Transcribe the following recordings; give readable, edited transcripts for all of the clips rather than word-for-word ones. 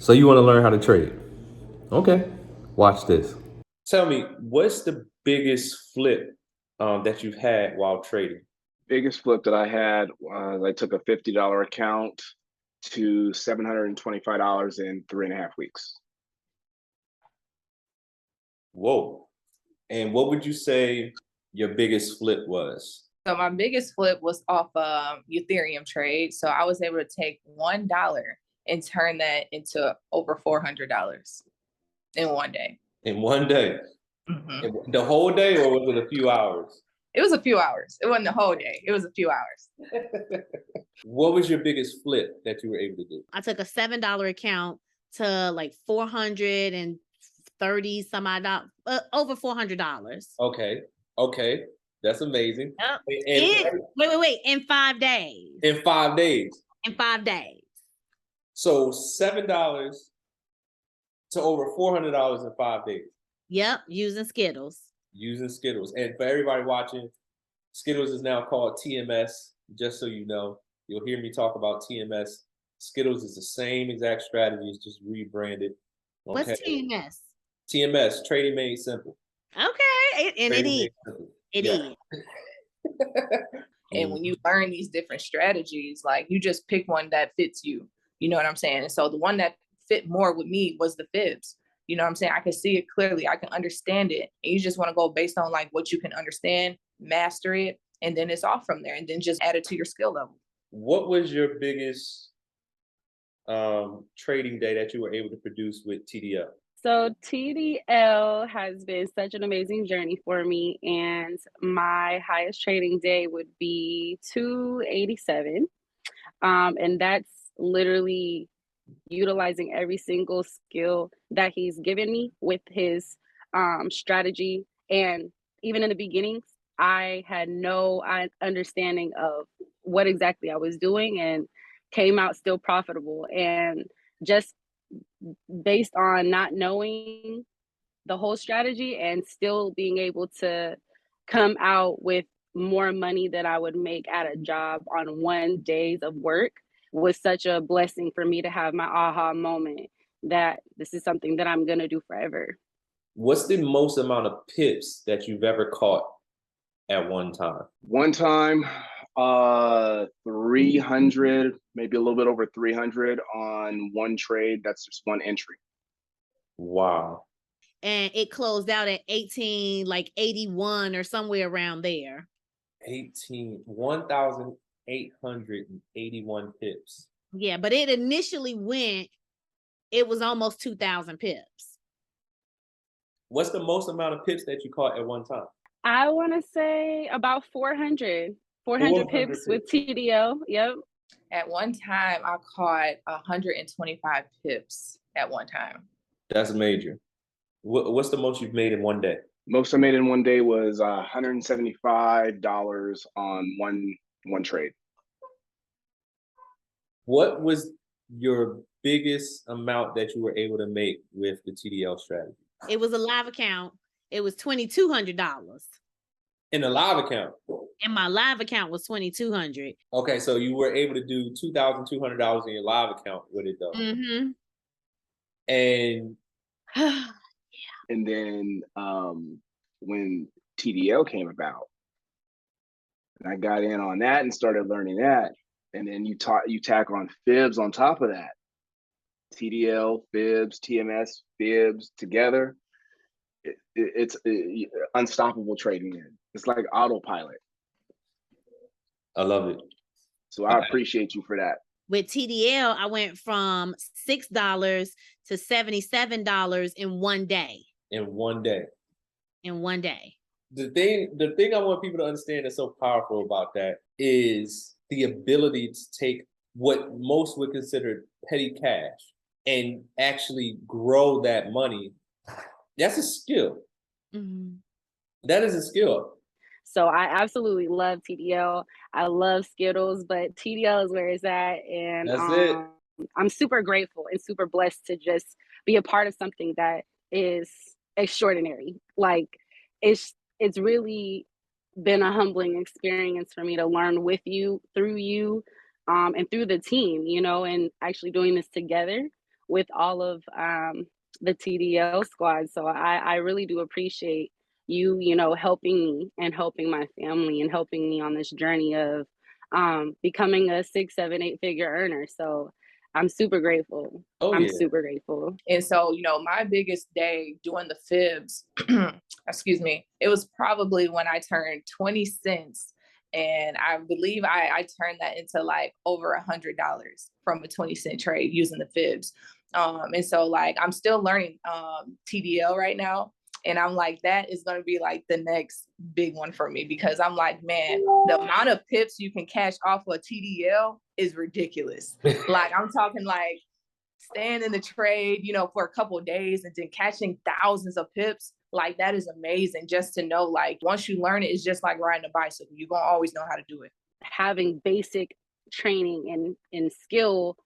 So you want to learn how to trade? Okay, watch this. Tell me, what's the biggest flip that you've had while trading? Biggest flip that I had was I took a $50 account to $725 in 3.5 weeks. Whoa. And what would you say your biggest flip was? So my biggest flip was off Ethereum trade. So I was able to take $1 and turn that into over $400 in one day. In one day? Mhm. The whole day, or was it a few hours? It was a few hours. It wasn't the whole day. It was a few hours. What was your biggest flip that you were able to do? I took a $7 account to like 430 some odd over $400. Okay. Okay. That's amazing. Yep. And Wait. In 5 days. in 5 days. In 5 days. So $7 to over $400 in 5 days. Yep, using Skittles. Using Skittles. And for everybody watching, Skittles is now called TMS. Just so you know, you'll hear me talk about TMS. Skittles is the same exact strategy, it's just rebranded. Okay. What's TMS? TMS, Trading Made Simple. Okay, and it is. It is. And when you learn these different strategies, like you just pick one that fits you. You know what I'm saying? And so the one that fit more with me was the fibs. You know what I'm saying? I can see it clearly. I can understand it. And you just want to go based on like what you can understand, master it, and then it's off from there. And then just add it to your skill level. What was your biggest trading day that you were able to produce with TDL? So TDL has been such an amazing journey for me, and my highest trading day would be 287, and that's literally utilizing every single skill that he's given me with his strategy. And even in the beginning, I had no understanding of what exactly I was doing, and came out still profitable. And just based on not knowing the whole strategy and still being able to come out with more money that I would make at a job on 1 days of work was such a blessing for me to have my aha moment that this is something that I'm gonna do forever. What's the most amount of pips that you've ever caught at one time? One time, 300, maybe a little bit over 300 on one trade. That's just one entry. Wow. And it closed out at 18, like 81 or somewhere around there. 1,881 pips. Yeah, but it initially it was almost 2,000 pips. What's the most amount of pips that you caught at one time? I want to say about 400 pips with TDL. Yep. At one time, I caught 125 pips at one time. That's major. What's the most you've made in one day? Most I made in one day was $175 on one trade. What was your biggest amount that you were able to make with the TDL strategy? It was a live account. It was $2,200. In a live account? And my live account was $2,200. Okay, so you were able to do $2,200 in your live account with it though. Mm-hmm. And Yeah. And then when TDL came about, and I got in on that and started learning that, and then you tack on fibs on top of that. TDL, fibs, TMS, fibs together. It's unstoppable trading in. It's like autopilot. I love it. So I appreciate you for that. With TDL, I went from $6 to $77 in one day. In one day. In one day. The thing I want people to understand that's so powerful about that is the ability to take what most would consider petty cash and actually grow that money. That's a skill. Mm-hmm. That is a skill. So I absolutely love TDL. I love Skittles, but TDL is where it's at. And that's it. I'm super grateful and super blessed to just be a part of something that is extraordinary. Like it's really been a humbling experience for me to learn with you, through you, and through the team, and actually doing this together with all of the TDL squad. So I really do appreciate you, helping me and helping my family and helping me on this journey of becoming a 6, 7, 8 figure earner. So I'm super grateful. Oh I'm yeah. super grateful. And so, my biggest day doing the fibs, excuse me, it was probably when I turned 20 cents. And I believe I turned that into like over $100 from a 20-cent trade using the fibs. And so like, I'm still learning TDL right now. And I'm like, that is going to be like the next big one for me, because I'm like, man, the amount of pips you can cash off of TDL is ridiculous. Like, I'm talking like staying in the trade, for a couple of days and then catching thousands of pips. Like, that is amazing just to know, like, once you learn it, it's just like riding a bicycle. You're going to always know how to do it. Having basic training and skill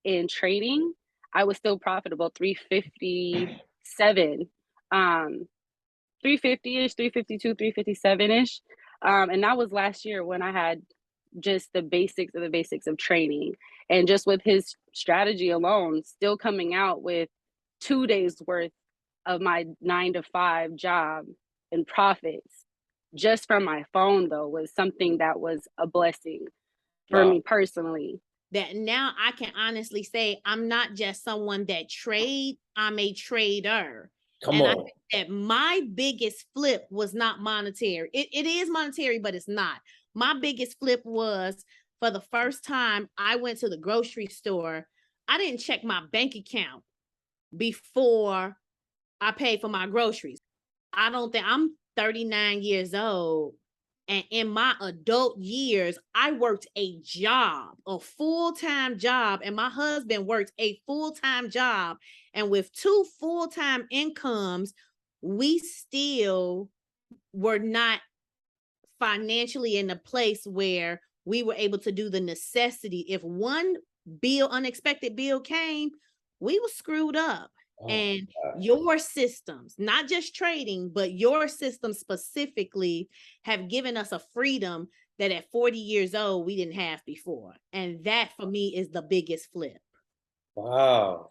in trading, I was still profitable. 357, 350-ish, 352, 357-ish. And that was last year when I had just the basics of the basics of training. And just with his strategy alone, still coming out with 2 days worth of my 9 to 5 job and profits just from my phone, though, was something that was a blessing for me personally. That now I can honestly say I'm not just someone that trade, I'm a trader. Come on. I think that my biggest flip was not monetary. It is monetary, but it's not. My biggest flip was, for the first time I went to the grocery store, I didn't check my bank account before I paid for my groceries. I'm 39 years old. And in my adult years, I worked a full-time job, and my husband worked a full-time job. And with 2 full-time incomes, we still were not financially in a place where we were able to do the necessity. If one unexpected bill came, we were screwed up. And your systems, not just trading, but your systems specifically, have given us a freedom that at 40 years old, we didn't have before. And that for me is the biggest flip. Wow.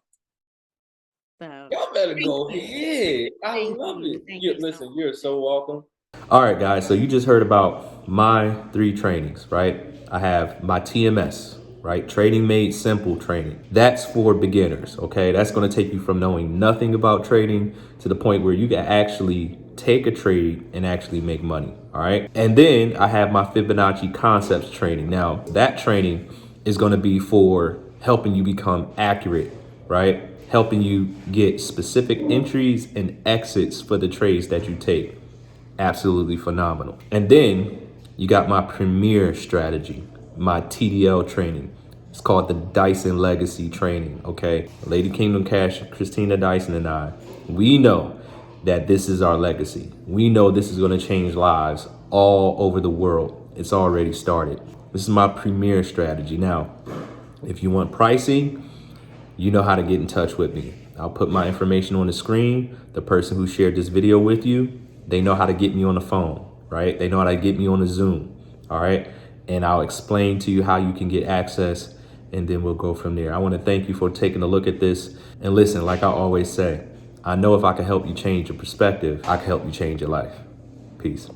So Y'all better go ahead. I love it. Listen, you're so welcome. All right, guys. So you just heard about my 3 trainings, right? I have my TMS, right? Trading Made Simple training. That's for beginners, okay? That's going to take you from knowing nothing about trading to the point where you can actually take a trade and actually make money, all right? And then I have my Fibonacci Concepts training. Now, that training is going to be for helping you become accurate, right? Helping you get specific entries and exits for the trades that you take. Absolutely phenomenal. And then you got my premier strategy, my TDL training. It's called the Dyson Legacy Training, okay? Lady Kingdom Cash, Christina Dyson, and I, we know that this is our legacy. We know this is going to change lives all over the world. It's already started. This is my premier strategy. Now, if you want pricing, you know how to get in touch with me. I'll put my information on the screen. The person who shared this video with you, they know how to get me on the phone, right? They know how to get me on the Zoom, all right? And I'll explain to you how you can get access, and then we'll go from there. I want to thank you for taking a look at this. And listen, like I always say, I know if I can help you change your perspective, I can help you change your life. Peace.